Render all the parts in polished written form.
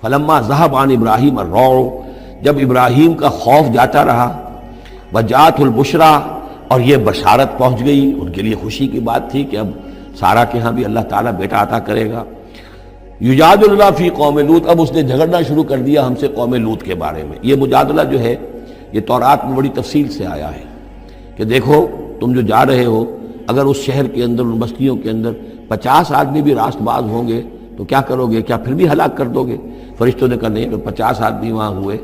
فلما ذهب عن ابراہیم الروع، جب ابراہیم کا خوف جاتا رہا، وجاءت البشرا، اور یہ بشارت پہنچ گئی، ان کے لیے خوشی کی بات تھی کہ اب سارا کے ہاں بھی اللہ تعالیٰ بیٹا عطا کرے گا۔ یجادلنا فی قوم لوط، اب اس نے جھگڑنا شروع کر دیا ہم سے قوم لوط کے بارے میں۔ یہ مجادلہ جو ہے یہ تورات میں بڑی تفصیل سے آیا ہے کہ دیکھو تم جو جا رہے ہو، اگر اس شہر کے اندر، ان بستیوں کے اندر 50 آدمی بھی راست باز ہوں گے تو کیا کرو گے؟ کیا پھر بھی ہلاک کر دو گے؟ فرشتوں نے کہا نہیں، اگر 50 آدمی وہاں ہوئے،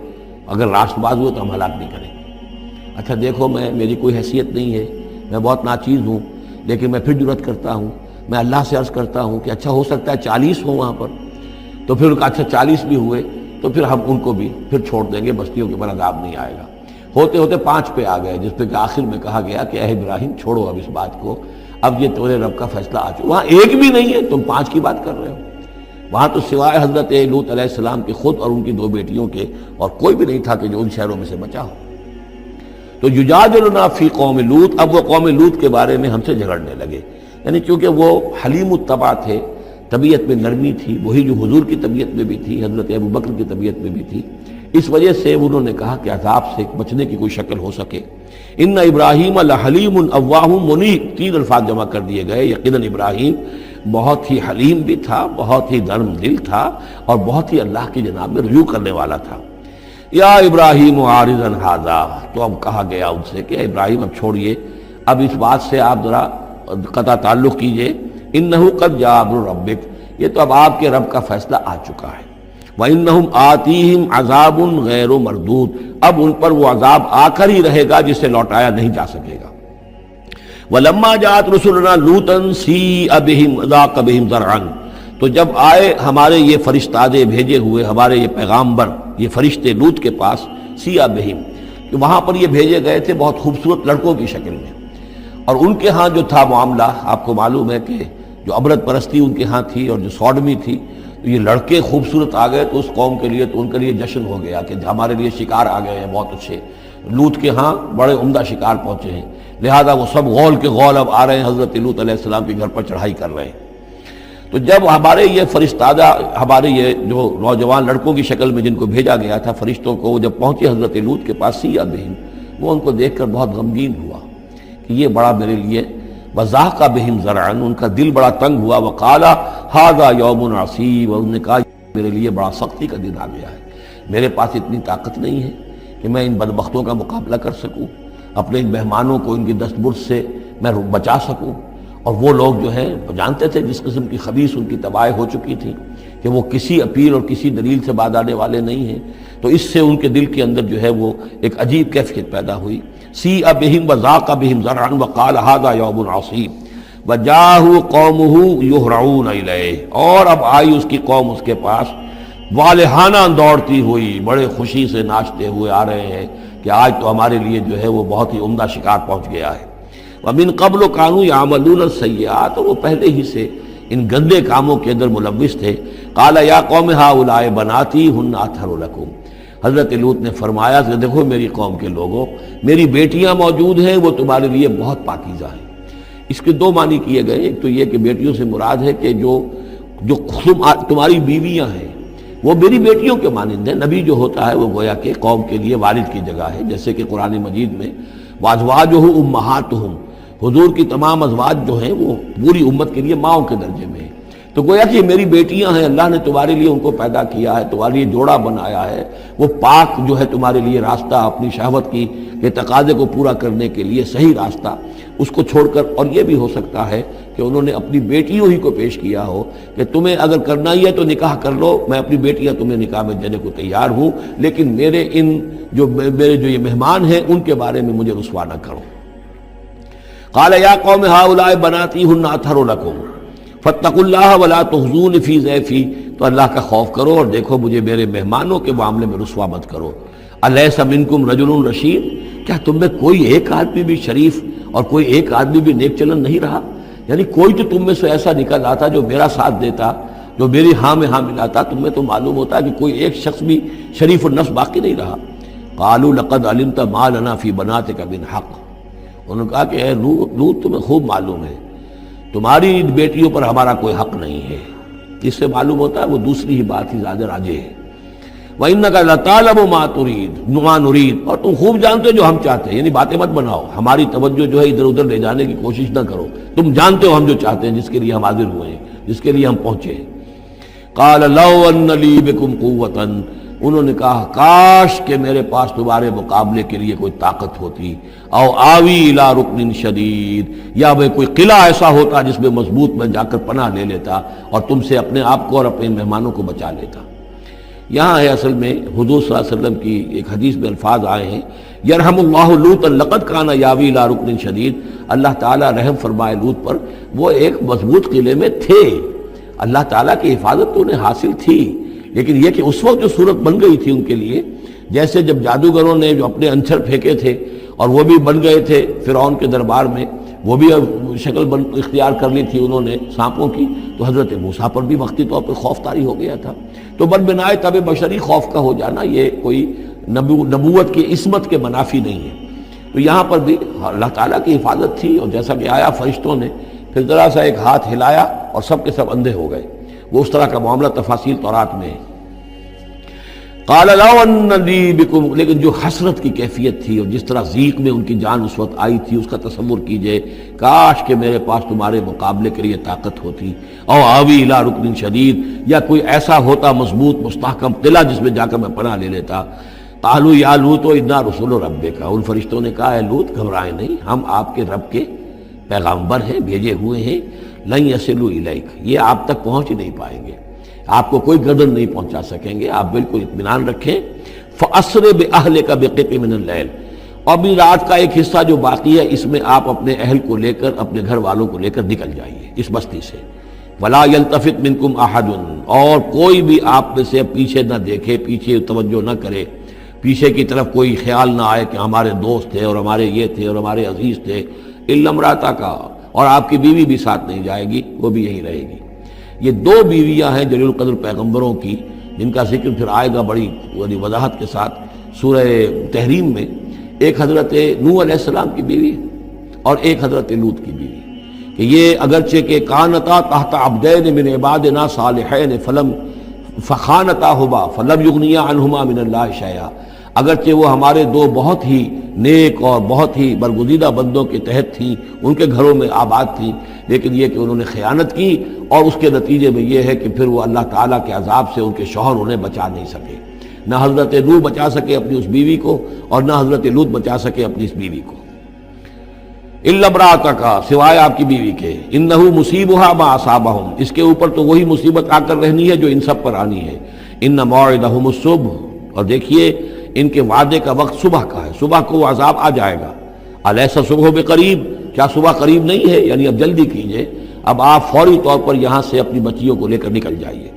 اگر راست باز ہوئے تو ہم ہلاک نہیں کریں گے۔ اچھا دیکھو، میری کوئی حیثیت نہیں ہے، میں بہت ناچیز ہوں، لیکن میں پھر جرأت کرتا ہوں، میں اللہ سے عرض کرتا ہوں کہ اچھا ہو سکتا ہے 40 ہوں وہاں پر۔ تو پھر اچھا 40 بھی ہوئے تو پھر ہم ان کو بھی پھر چھوڑ دیں گے، بستیوں کے اوپر عذاب نہیں آئے گا۔ ہوتے ہوتے 5 پہ آ گئے، جس پہ کہ آخر میں کہا گیا کہ اے ابراہیم چھوڑو اب اس بات کو، اب یہ تمہارے رب کا فیصلہ آ چکا۔ وہاں ایک بھی نہیں ہے، تم 5 کی بات کر رہے ہو۔ وہاں تو سوائے حضرت لوط علیہ السلام کے خود اور ان کی 2 بیٹیوں کے اور کوئی بھی نہیں تھا کہ جو ان شہروں میں سے بچا ہو۔ تو یجادلنا فی قوم لوط، اب وہ قوم لوط کے بارے میں ہم سے جھگڑنے لگے، یعنی چونکہ وہ حلیم الطبع تھے، طبیعت میں نرمی تھی، وہی جو حضور کی طبیعت میں بھی تھی، حضرت ابوبکر کی طبیعت میں بھی تھی، اس وجہ سے انہوں نے کہا کہ عذاب سے بچنے کی کوئی شکل ہو سکے۔ ان ابراہیم لحلیم اواہ منیب، 3 الفاظ جمع کر دیے گئے۔ یقیناً ابراہیم بہت ہی حلیم بھی تھا، بہت ہی نرم دل تھا، اور بہت ہی اللہ کی جناب میں رجوع کرنے والا تھا۔ یا ابراہیم عارض عن ھذا، تو اب کہا گیا ان سے کہ ابراہیم اب چھوڑیے، اب اس بات سے آپ ذرا قطع تعلق کیجئے۔ انہ قد جاء امر ربک، یہ تو اب آپ کے رب کا فیصلہ آ چکا ہے۔ وانہم آتیہم عذاب غیر مردود، اب ان پر وہ عذاب آ کر ہی رہے گا جسے لوٹایا نہیں جا سکے گا۔ ولما جاءت رسلنا لوطا سیء بہم ضاق بہم ذرعا، تو جب آئے ہمارے یہ فرشتادے بھیجے ہوئے، ہمارے یہ پیغامبر، یہ فرشتے لوط کے پاس، سیء بہم، کہ وہاں پر یہ بھیجے گئے تھے بہت خوبصورت لڑکوں کی شکل میں، اور ان کے ہاں جو تھا معاملہ آپ کو معلوم ہے کہ جو عبرت پرستی ان کے ہاں تھی اور جو سوڈمی تھی، تو یہ لڑکے خوبصورت آ گئے تو اس قوم کے لیے، تو ان کے لیے جشن ہو گیا کہ ہمارے لیے شکار آ گئے ہیں بہت اچھے، لوط کے ہاں بڑے عمدہ شکار پہنچے ہیں، لہذا وہ سب غول کے غول اب آ رہے ہیں، حضرت لوط علیہ السلام کے گھر پر چڑھائی کر رہے ہیں۔ تو جب ہمارے یہ فرشتادہ، ہمارے یہ جو نوجوان لڑکوں کی شکل میں جن کو بھیجا گیا تھا فرشتوں کو، وہ جب پہنچے حضرت لوط کے پاس، سیء بہم، وہ ان کو دیکھ کر بہت غمگین ہوا کہ یہ بڑا میرے لیے، وضاق بہم ذرعا، ان کا دل بڑا تنگ ہوا، وقال ھذا یوم عصیب، اور انہوں نے کہا میرے لیے بڑا سختی کا دن آ گیا ہے، میرے پاس اتنی طاقت نہیں ہے کہ میں ان بدبختوں کا مقابلہ کر سکوں، اپنے ان مہمانوں کو ان کی دستبرد سے میں بچا سکوں۔ اور وہ لوگ جو ہیں جانتے تھے جس قسم کی خبیث ان کی تباہی ہو چکی تھی کہ وہ کسی اپیل اور کسی دلیل سے باز آنے والے نہیں ہیں، تو اس سے ان کے دل کے اندر جو ہے وہ ایک عجیب کیفیت پیدا ہوئی۔ سیء بہم وضاق بہم ذرعا وقال ھذا یوم عصیب وجاءہ قومہ یہرعون الیہ، اور اب آئی اس کی قوم اس کے پاس والہانہ دوڑتی ہوئی، بڑے خوشی سے ناچتے ہوئے آ رہے ہیں کہ آج تو ہمارے لیے جو ہے وہ بہت ہی عمدہ شکار پہنچ گیا ہے۔ ومن قبل كانوا يعملون السیئات، اور وہ پہلے ہی سے ان گندے کاموں کے اندر ملوث تھے۔ قال یا قوم هؤلاء بناتی هن اطہر لكم، حضرت لوط نے فرمایا کہ دیکھو میری قوم کے لوگوں، میری بیٹیاں موجود ہیں، وہ تمہارے لیے بہت پاکیزہ ہیں۔ اس کے 2 معنی کیے گئے، ایک تو یہ کہ بیٹیوں سے مراد ہے کہ جو تمہاری بیویاں ہیں وہ میری بیٹیوں کے مانند ہیں۔ نبی جو ہوتا ہے وہ گویا کہ قوم کے لیے والد کی جگہ ہے، جیسے کہ قرآن مجید میں وازواجہ امہاتہم، حضور کی تمام ازواج جو ہیں وہ پوری امت کے لیے ماؤں کے درجے میں ہیں، تو گویا کہ یہ میری بیٹیاں ہیں، اللہ نے تمہارے لیے ان کو پیدا کیا ہے، تمہارے لیے جوڑا بنایا ہے، وہ پاک جو ہے تمہارے لیے راستہ، اپنی شہوت کی کے تقاضے کو پورا کرنے کے لیے صحیح راستہ اس کو چھوڑ کر، اور یہ بھی ہو سکتا ہے کہ انہوں نے اپنی بیٹیوں ہی کو پیش کیا ہو کہ تمہیں اگر کرنا ہی ہے تو نکاح کر لو، میں اپنی بیٹیاں تمہیں نکاح میں دینے کو تیار ہوں، لیکن میرے جو یہ مہمان ہیں ان کے بارے میں مجھے رسوا نہ کرو۔ قال یا قوم هؤلاء بناتی هن اطہر لكم فاتقوا اللہ ولا تخزون فی ضیفی، تو اللہ کا خوف کرو اور دیکھو مجھے میرے مہمانوں کے معاملے میں رسوا مت کرو۔ الیس منکم رجل رشید، کیا تم میں کوئی ایک آدمی بھی شریف اور کوئی ایک آدمی بھی نیک چلن نہیں رہا؟ یعنی کوئی تو تم میں سے ایسا نکل آتا جو میرا ساتھ دیتا، جو میری ہاں میں ہاں ملاتا، تم میں تو معلوم ہوتا ہے کہ کوئی ایک شخص بھی شریف النفس باقی نہیں رہا۔ قالوا لقد علمت ما لنا فی بناتک من حق، انہوں نے کہا کہ اے لوط تمہیں خوب معلوم ہے تمہاری بیٹیوں پر ہمارا کوئی حق نہیں ہے۔ اس سے معلوم ہوتا ہے وہ دوسری ہی بات ہی زیادہ راجح ہے وَإِنَّكَ لَتَعْلَمُ مَا نُرِيدُ، اور تم خوب جانتے جو ہم چاہتے ہیں، یعنی باتیں مت بناؤ، ہماری توجہ جو ہے ادھر ادھر لے جانے کی کوشش نہ کرو، تم جانتے ہو ہم جو چاہتے ہیں، جس کے لیے ہم حاضر ہوئے ہیں، جس کے لیے ہم پہنچے ہیں۔ قَالَ لَوْ أَنَّ لِي بِكُمْ قُوَّةً، انہوں نے کہا کاش کہ میرے پاس تمہارے مقابلے کے لیے کوئی طاقت ہوتی، او آوی الی رکن شدید، یا وہ کوئی قلعہ ایسا ہوتا جس میں مضبوط میں جا کر پناہ لے لیتا اور تم سے اپنے آپ کو اور اپنے مہمانوں کو بچا لیتا۔ یہاں ہے اصل میں حضور صلی اللہ علیہ وسلم کی ایک حدیث میں الفاظ آئے ہیں، یرحم اللہ لوطا لقد کان یاوی الی رکن شدید، اللہ تعالیٰ رحم فرمائے لوط پر، وہ ایک مضبوط قلعے میں تھے، اللہ تعالیٰ کی حفاظت تو انہیں حاصل تھی، لیکن یہ کہ اس وقت جو صورت بن گئی تھی ان کے لیے، جیسے جب جادوگروں نے جو اپنے انچر پھینکے تھے اور وہ بھی بن گئے تھے فرعون کے دربار میں، وہ بھی شکل اختیار کر لی تھی انہوں نے سانپوں کی، تو حضرت موسیٰ پر بھی وقتی طور پر خوف طاری ہو گیا تھا۔ تو بن بنائے طبع بشری خوف کا ہو جانا یہ کوئی نبوت کی عصمت کے منافی نہیں ہے۔ تو یہاں پر بھی اللہ تعالیٰ کی حفاظت تھی، اور جیسا کہ آیا فرشتوں نے پھر ذرا سا ایک ہاتھ ہلایا اور سب کے سب اندھے ہو گئے، وہ اس طرح کا معاملہ تفاصیل تورات میں ہے۔ قال لو ان لی بکم، لیکن جو حسرت کی کیفیت تھی اور جس طرح ضیق میں ان کی جان اس وقت آئی تھی، اس کا تصور کیجئے، کاش کہ میرے پاس تمہارے مقابلے کے لیے طاقت ہوتی، او آوی الی رکن شدید، یا کوئی ایسا ہوتا مضبوط مستحکم قلعہ جس میں جا کر میں پناہ لے لیتا۔ قالوا یا لوط انا رسول ربک، ان فرشتوں نے کہا اے لوط گھبرائیں نہیں، ہم آپ کے رب کے پیغامبر ہیں، بھیجے ہوئے ہیں، لن یصلوا الیک، یہ آپ تک پہنچ ہی نہیں پائیں گے، آپ کو کوئی گردن نہیں پہنچا سکیں گے، آپ بالکل اطمینان رکھیں۔ فَأَسْرِ بِأَهْلِكَ بِقِطْعٍ مِّنَ اللَّيْلِ، اور بھی رات کا ایک حصہ جو باقی ہے اس میں آپ اپنے اہل کو لے کر، اپنے گھر والوں کو لے کر نکل جائیے اس بستی سے۔ وَلَا يَلْتَفِتْ مِنْكُمْ أَحَدٌ، اور کوئی بھی آپ میں سے پیچھے نہ دیکھے، پیچھے توجہ نہ کرے، پیچھے کی طرف کوئی خیال نہ آئے کہ ہمارے دوست تھے اور ہمارے یہ تھے اور ہمارے عزیز تھے، إِلَّا امْرَأَتَكَ، اور آپ کی بیوی بھی ساتھ نہیں جائے گی، وہ بھی یہیں رہے گی۔ یہ دو بیویاں ہیں جلیل القدر پیغمبروں کی، جن کا ذکر پھر آئے گا بڑی وضاحت کے ساتھ سورہ تحریم میں۔ ایک حضرت نوح علیہ السلام کی بیوی اور ایک حضرت لوط کی بیوی، کہ یہ اگرچہ کہ کانتا تحت عبدین من عبادنا صالحین فخانتاہما فلم یغنیا عنہما من اللہ شیئا، اگرچہ وہ ہمارے دو بہت ہی نیک اور بہت ہی برگزیدہ بندوں کے تحت تھیں، ان کے گھروں میں آباد تھیں، لیکن یہ کہ انہوں نے خیانت کی، اور اس کے نتیجے میں یہ ہے کہ پھر وہ اللہ تعالیٰ کے عذاب سے ان کے شوہر انہیں بچا نہیں سکے، نہ حضرت نوح بچا سکے اپنی اس بیوی کو اور نہ حضرت لوط بچا سکے اپنی اس بیوی کو۔ الا امرأتک، سوائے آپ کی بیوی کے، انہ مصیبها ما اصابہم، اس کے اوپر تو وہی مصیبت آ کر رہنی ہے جو ان سب پر آنی ہے۔ ان موعدہم الصبح، اور دیکھیے ان کے وعدے کا وقت صبح کا ہے، صبح کو وہ عذاب آ جائے گا۔ الیس صبح بقریب، کیا صبح قریب نہیں ہے؟ یعنی اب جلدی کیجئے، اب آپ فوری طور پر یہاں سے اپنی بچیوں کو لے کر نکل جائیے۔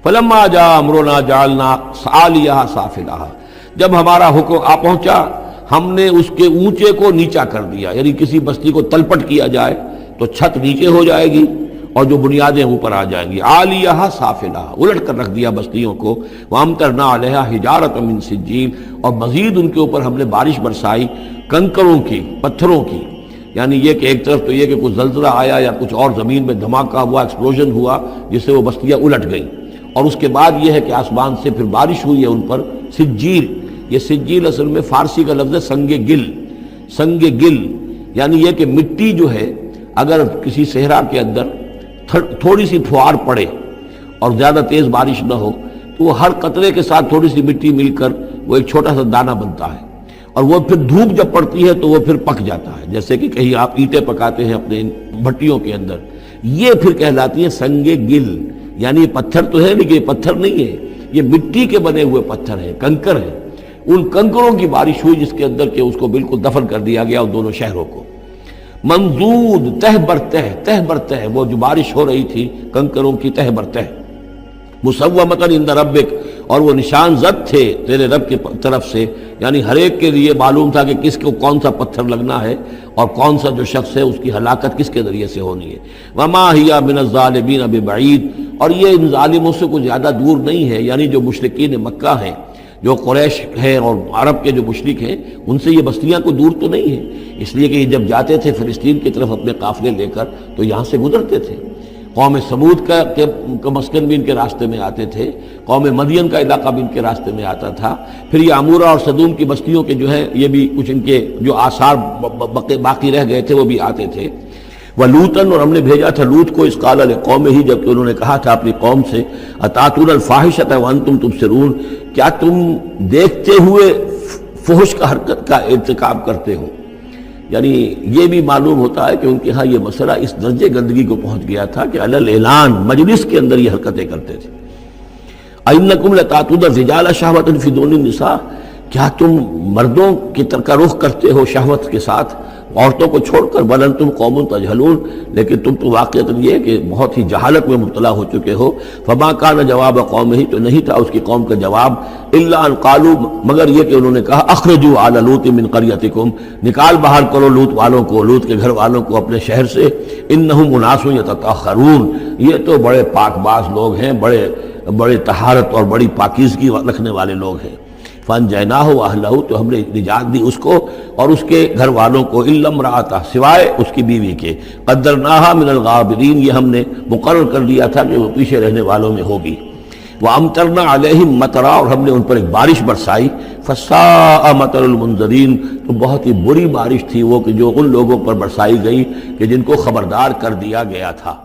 فلما جاء امرنا جعلنا عالیہا سافلہا، جب ہمارا حکم آ پہنچا ہم نے اس کے اونچے کو نیچا کر دیا، یعنی کسی بستی کو تلپٹ کیا جائے تو چھت نیچے ہو جائے گی اور جو بنیادیں اوپر آ جائیں گی، عالیہا سافلہا، الٹ کر رکھ دیا بستیوں کو۔ وامطرنا علیہا حجارۃ من سجیل، اور مزید ان کے اوپر ہم نے بارش برسائی کنکروں کی، پتھروں کی، یعنی یہ کہ ایک طرف تو یہ کہ کچھ زلزلہ آیا یا کچھ اور زمین میں دھماکہ ہوا، ایکسپلوژن ہوا جس سے وہ بستیاں الٹ گئیں، اور اس کے بعد یہ ہے کہ آسمان سے پھر بارش ہوئی ہے ان پر سجیل۔ یہ سجیل اصل میں فارسی کا لفظ ہے سنگ گل، سنگ گل یعنی یہ کہ مٹی جو ہے اگر کسی صحرا کے اندر تھوڑی سی پھوار پڑے اور زیادہ تیز بارش نہ ہو تو وہ ہر قطرے کے ساتھ تھوڑی سی مٹی مل کر وہ ایک چھوٹا سا دانہ بنتا ہے، اور وہ پھر دھوپ جب پڑتی ہے تو وہ پھر پک جاتا ہے، جیسے کہ کہیں آپ اینٹیں پکاتے ہیں اپنے بھٹیوں کے اندر، یہ پھر کہلاتی ہیں سنگ گل، یعنی یہ پتھر تو ہے لیکن یہ پتھر نہیں ہے، یہ مٹی کے بنے ہوئے پتھر ہیں، کنکر ہیں۔ ان کنکروں کی بارش ہوئی جس کے اندر کہ اس کو بالکل دفن کر دیا گیا ان دونوں شہروں کو۔ منضود، تہ بر تہ، وہ جو بارش ہو رہی تھی کنکروں کی تہ بر تہ، مسومۃ عند ربک، اور وہ نشان زد تھے تیرے رب کی طرف سے، یعنی ہر ایک کے لیے معلوم تھا کہ کس کو کون سا پتھر لگنا ہے اور کون سا جو شخص ہے اس کی ہلاکت کس کے ذریعے سے ہونی ہے۔ وما ہی من الظالمین ببعید، اور یہ ان ظالموں سے کوئی زیادہ دور نہیں ہے، یعنی جو مشرکین مکہ ہیں، جو قریش ہیں اور عرب کے جو مشرک ہیں، ان سے یہ بستیاں کوئی دور تو نہیں ہیں، اس لیے کہ یہ جب جاتے تھے فلسطین کی طرف اپنے قافلے لے کر تو یہاں سے گزرتے تھے۔ قوم سمود کا مسکن بھی ان کے راستے میں آتے تھے، قوم مدین کا علاقہ بھی ان کے راستے میں آتا تھا، پھر یہ عمورہ اور صدوم کی بستیوں کے جو ہے یہ بھی کچھ ان کے جو آثار باقی رہ گئے تھے وہ بھی آتے تھے۔ وَلُوطًا، اور ہم نے بھیجا تھا لوط کو، اذ قال لقومہ، جبکہ انہوں نے کہا تھا اپنی قوم سے، اتاتون الفاحشۃ وانتم تبصرون، کیا تم دیکھتے ہوئے فحش کا حرکت کا ارتکاب کرتے ہو؟ یعنی یہ بھی معلوم ہوتا ہے کہ ان کے ہاں یہ مسئلہ اس درجے گندگی کو پہنچ گیا تھا کہ علی الاعلان مجلس کے اندر یہ حرکتیں کرتے تھے۔ اَإِنَّكُمْ لَتَأْتُونَ الرِّجَالَ شَهْوَةً فِي دُونِ النِّسَاءِ، کیا تم مردوں کی طرف کا رخ کرتے ہو شہوت کے ساتھ عورتوں کو چھوڑ کر؟ بل انتم قوم تجہلون، لیکن تم تو واقعتاً یہ کہ بہت ہی جہالت میں مبتلا ہو چکے ہو۔ فما کان جواب قومہ، تو نہیں تھا اس کی قوم کا جواب، الا ان قالوا، مگر یہ کہ انہوں نے کہا، اخرجوا آل لوط من قریتکم، نکال باہر کرو لوط والوں کو، لوط کے گھر والوں کو اپنے شہر سے، انہم اناس یتطہرون، یہ تو بڑے پاک باز لوگ ہیں، بڑے طہارت اور بڑی پاکیزگی رکھنے والے لوگ ہیں۔ فانجیناہ واہلہ، تو ہم نے نجات دی اس کو اور اس کے گھر والوں کو، الا امرأتہ، سوائے اس کی بیوی کے، قدرناہا من الغابرین، یہ ہم نے مقرر کر دیا تھا کہ وہ پیچھے رہنے والوں میں ہوگی۔ وامطرنا علیہم مطرا، اور ہم نے ان پر ایک بارش برسائی، فساء مطر المنذرین، تو بہت ہی بری بارش تھی وہ کہ جو ان لوگوں پر برسائی گئی کہ جن کو خبردار کر دیا گیا تھا۔